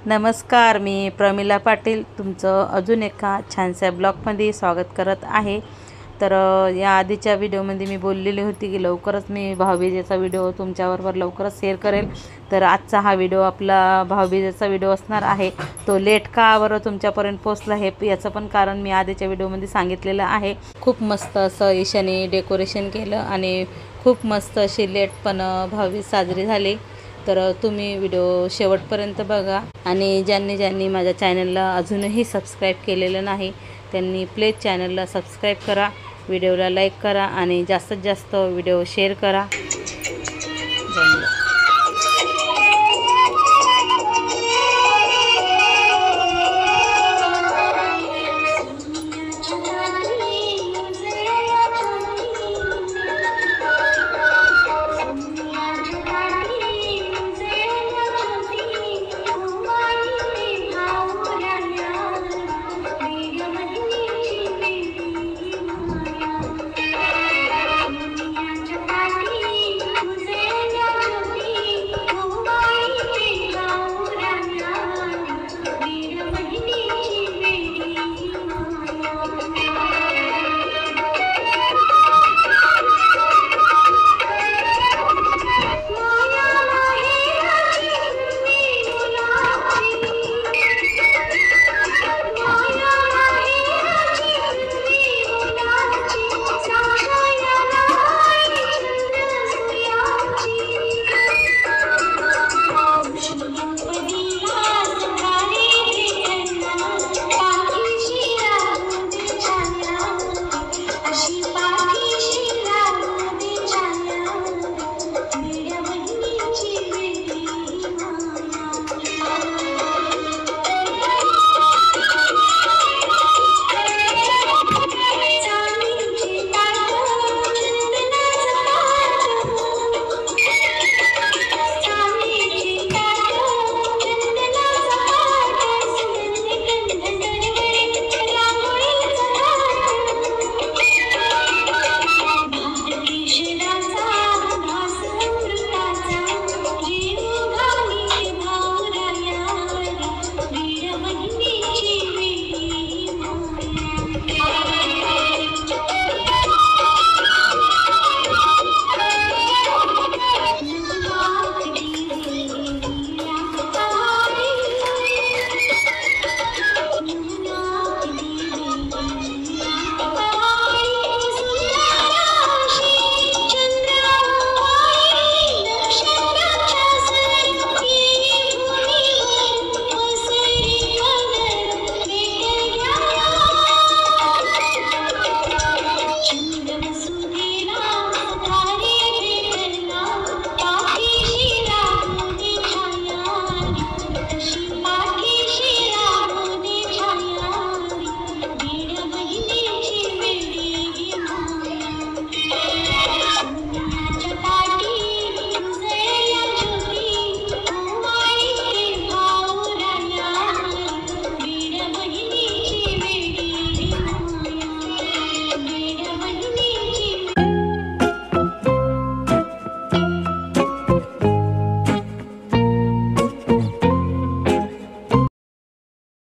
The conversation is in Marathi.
नमस्कार, मी प्रमिला पाटील तुमचं अजून एका छानशा ब्लॉगमध्ये स्वागत करत आहे। तर या आधीच्या व्हिडिओमध्ये मी बोललेली होती की लवकरच मी भाऊबीजेचा व्हिडिओ तुमच्याबरोबर लवकरच शेअर करेल। तर आजचा हा व्हिडिओ आपला भाऊबीजेचा व्हिडिओ असणार आहे। तो लेट का बरं तुमच्यापर्यंत पोहोचला हे याचं पण कारण मी आधीच्या व्हिडिओमध्ये सांगितलेलं आहे। खूप मस्त असं ईशाने डेकोरेशन केलं आणि खूप मस्त अशी लेट पण भाऊबीज साजरी झाली। तर तुम्ही व्हिडिओ शेवटपर्यंत बघा आणि ज्यांनी माझ्या चॅनलला अजूनही सबस्क्राईब केलेलं नाही त्यांनी प्लीज चॅनलला सबस्क्राईब करा, व्हिडिओला लाईक करा आणि जास्तीत जास्त व्हिडिओ शेअर करा। धन्यवाद।